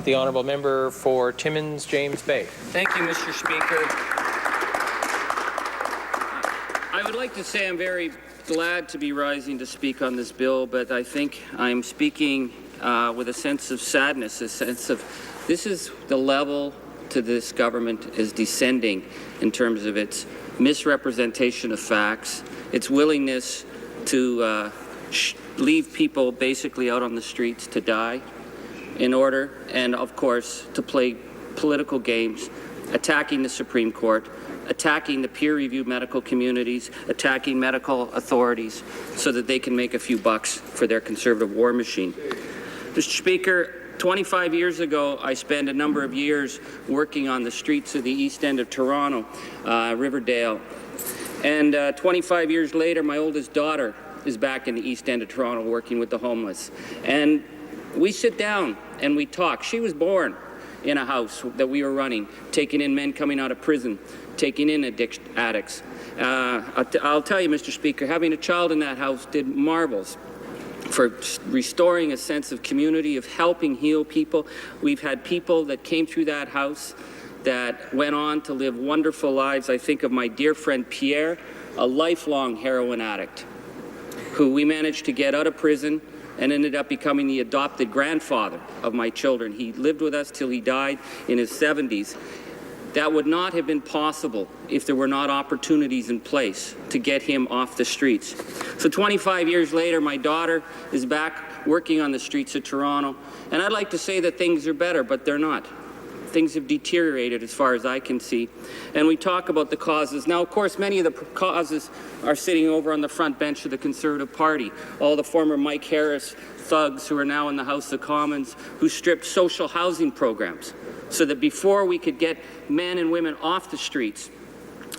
The honourable member for Timmins, James Bay. Thank you, Mr. Speaker. I would like to say I'm very glad to be rising to speak on this bill, but I think I'm speaking with a sense of sadness, a sense of this is the level to this government is descending in terms of its misrepresentation of facts, its willingness to leave people basically out on the streets to die in order, and of course, to play political games, attacking the Supreme Court, attacking the peer-reviewed medical communities, attacking medical authorities so that they can make a few bucks for their Conservative war machine. Mr. Speaker, 25 years ago, I spent a number of years working on the streets of the East End of Toronto, Riverdale. And 25 years later, my oldest daughter is back in the East End of Toronto working with the homeless. And we sit down and we talk. She was born in a house that we were running, taking in men coming out of prison, taking in addicts. I'll tell you, Mr. Speaker, having a child in that house did marvels for restoring a sense of community, of helping heal people. We've had people that came through that house that went on to live wonderful lives. I think of my dear friend Pierre, a lifelong heroin addict, who we managed to get out of prison and ended up becoming the adopted grandfather of my children. He lived with us till he died in his 70s. That would not have been possible if there were not opportunities in place to get him off the streets. So 25 years later, my daughter is back working on the streets of Toronto, and I'd like to say that things are better, but they're not. Things have deteriorated as far as I can see. And we talk about the causes. Now, of course, many of the causes are sitting over on the front bench of the Conservative Party. All the former Mike Harris thugs who are now in the House of Commons who stripped social housing programs so that before we could get men and women off the streets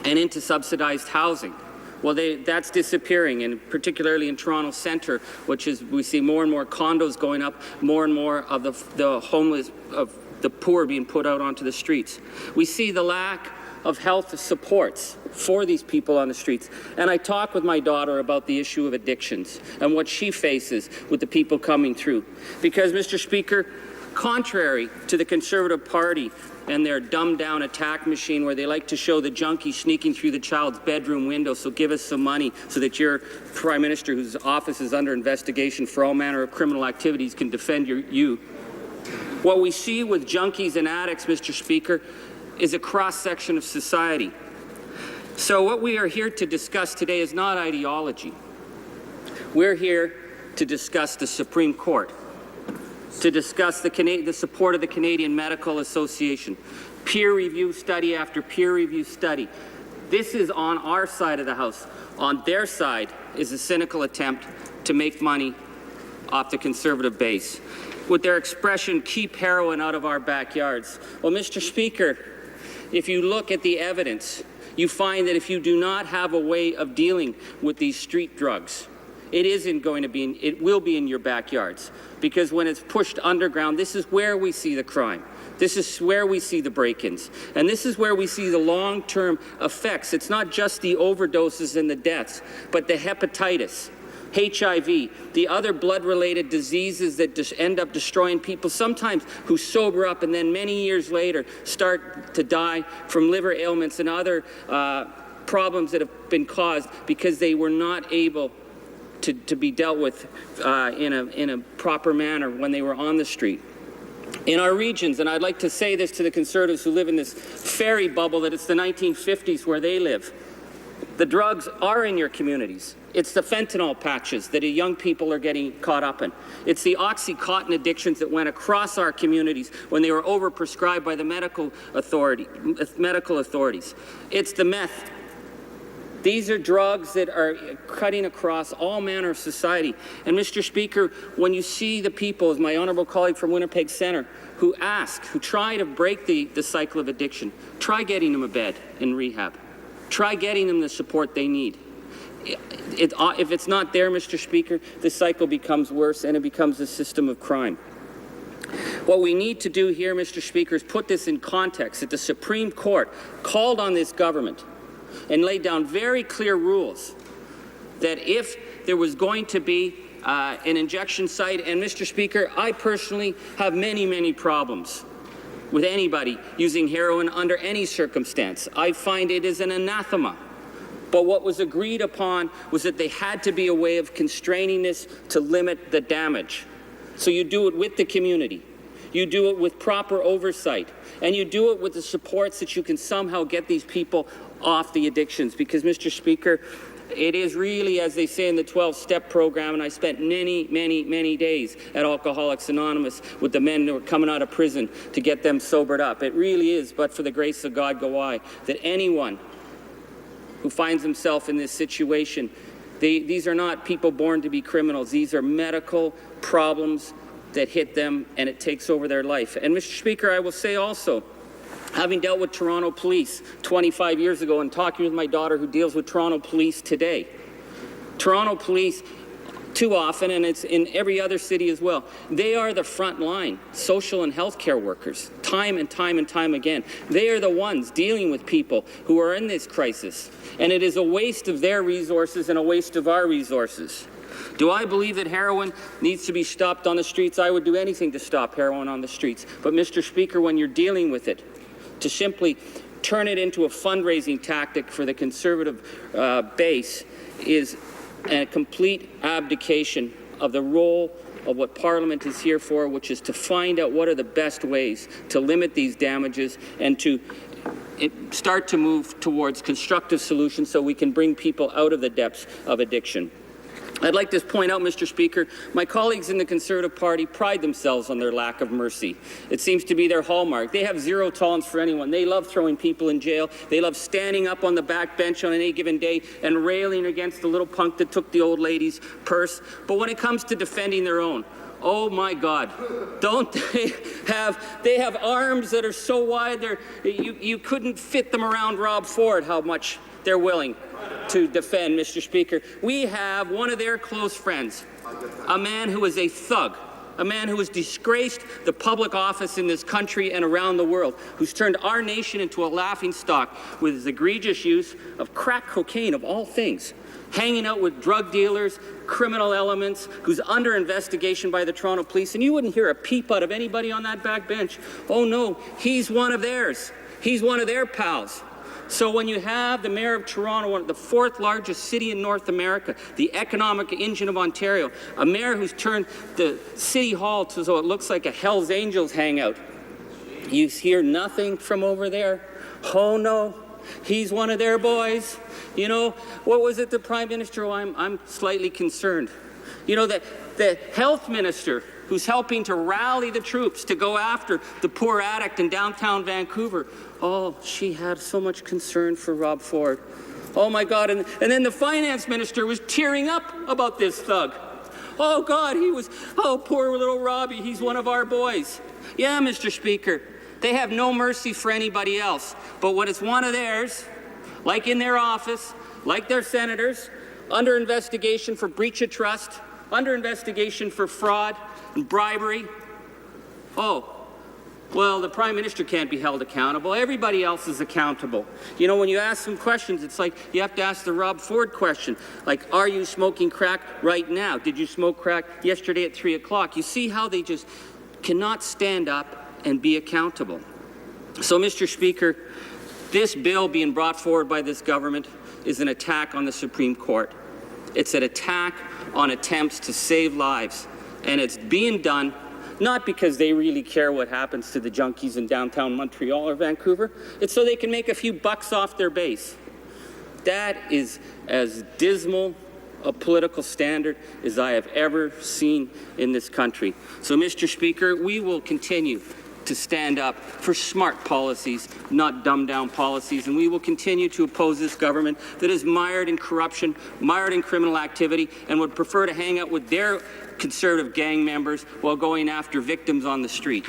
and into subsidized housing, well, that's disappearing, and particularly in Toronto Centre, which is, we see more and more condos going up, more and more of the homeless, of the poor being put out onto the streets. We see the lack of health supports for these people on the streets. And I talk with my daughter about the issue of addictions and what she faces with the people coming through. Because, Mr. Speaker, contrary to the Conservative Party and their dumbed-down attack machine where they like to show the junkie sneaking through the child's bedroom window, so give us some money so that your Prime Minister, whose office is under investigation for all manner of criminal activities, can defend you. What we see with junkies and addicts, Mr. Speaker, is a cross-section of society. So what we are here to discuss today is not ideology. We're here to discuss the Supreme Court, to discuss the support of the Canadian Medical Association, peer-review study after peer-review study. This is on our side of the House. On their side is a cynical attempt to make money off the Conservative base, with their expression, keep heroin out of our backyards. Well, Mr. Speaker, if you look at the evidence, you find that if you do not have a way of dealing with these street drugs, it will be in your backyards. Because when it's pushed underground, this is where we see the crime. This is where we see the break-ins. And this is where we see the long-term effects. It's not just the overdoses and the deaths, but the hepatitis, HIV, the other blood-related diseases that just end up destroying people, sometimes who sober up and then many years later start to die from liver ailments and other problems that have been caused because they were not able to be dealt with in a proper manner when they were on the street. In our regions, and I'd like to say this to the Conservatives who live in this fairy bubble that it's the 1950s where they live, the drugs are in your communities. It's the fentanyl patches that young people are getting caught up in. It's the Oxycontin addictions that went across our communities when they were overprescribed by the medical authorities. It's the meth. These are drugs that are cutting across all manner of society. And Mr. Speaker, when you see the people, as my honourable colleague from Winnipeg Centre, who try to break the cycle of addiction, try getting them a bed in rehab. Try getting them the support they need. If it's not there, Mr. Speaker, the cycle becomes worse and it becomes a system of crime. What we need to do here, Mr. Speaker, is put this in context that the Supreme Court called on this government and laid down very clear rules that if there was going to be an injection site. And Mr. Speaker, I personally have many problems with anybody using heroin under any circumstance. I find it is an anathema. But what was agreed upon was that they had to be a way of constraining this to limit the damage. So you do it with the community. You do it with proper oversight. And you do it with the supports that you can somehow get these people off the addictions. Because, Mr. Speaker, it is really, as they say in the 12-step program, and I spent many days at Alcoholics Anonymous with the men who were coming out of prison to get them sobered up. It really is, but for the grace of God go I, that anyone who finds himself in this situation, these are not people born to be criminals. These are medical problems that hit them, and it takes over their life. And, Mr. Speaker, I will say also, having dealt with Toronto police 25 years ago and talking with my daughter who deals with Toronto police today, Toronto police, too often, and it's in every other city as well, they are the front line social and healthcare workers, time and time again. They are the ones dealing with people who are in this crisis, and it is a waste of their resources and a waste of our resources. Do I believe that heroin needs to be stopped on the streets? I would do anything to stop heroin on the streets. But, Mr. Speaker, when you're dealing with it, to simply turn it into a fundraising tactic for the Conservative base is a complete abdication of the role of what Parliament is here for, which is to find out what are the best ways to limit these damages and to start to move towards constructive solutions so we can bring people out of the depths of addiction. I'd like to point out, Mr. Speaker, my colleagues in the Conservative Party pride themselves on their lack of mercy. It seems to be their hallmark. They have zero tolerance for anyone. They love throwing people in jail. They love standing up on the back bench on any given day and railing against the little punk that took the old lady's purse. But when it comes to defending their own, oh my God, don't they have arms that are so wide you couldn't fit them around Rob Ford, how much they're willing to defend, Mr. Speaker. We have one of their close friends, a man who is a thug, a man who has disgraced the public office in this country and around the world, who's turned our nation into a laughingstock with his egregious use of crack cocaine, of all things, hanging out with drug dealers, criminal elements, who's under investigation by the Toronto police, and you wouldn't hear a peep out of anybody on that back bench. Oh no, he's one of theirs. He's one of their pals. So when you have the mayor of Toronto, the fourth largest city in North America, the economic engine of Ontario, a mayor who's turned the city hall to so it looks like a Hell's Angels hangout, you hear nothing from over there. Oh no, he's one of their boys. You know, what was it the Prime Minister? Oh, I'm slightly concerned. You know, the health minister who's helping to rally the troops to go after the poor addict in downtown Vancouver. Oh, she had so much concern for Rob Ford. Oh my God, and then the finance minister was tearing up about this thug. Oh God, oh poor little Robbie, he's one of our boys. Yeah, Mr. Speaker, they have no mercy for anybody else, but when it's one of theirs, like in their office, like their senators, under investigation for breach of trust, under investigation for fraud and bribery. Oh, well, the Prime Minister can't be held accountable. Everybody else is accountable. You know, when you ask them questions, it's like you have to ask the Rob Ford question. Like, are you smoking crack right now? Did you smoke crack yesterday at 3 o'clock? You see how they just cannot stand up and be accountable. So, Mr. Speaker, this bill being brought forward by this government is an attack on the Supreme Court. It's an attack on attempts to save lives. And it's being done not because they really care what happens to the junkies in downtown Montreal or Vancouver. It's so they can make a few bucks off their base. That is as dismal a political standard as I have ever seen in this country. So, Mr. Speaker, we will continue to stand up for smart policies, not dumbed-down policies, and we will continue to oppose this government that is mired in corruption, mired in criminal activity, and would prefer to hang out with their Conservative gang members while going after victims on the street.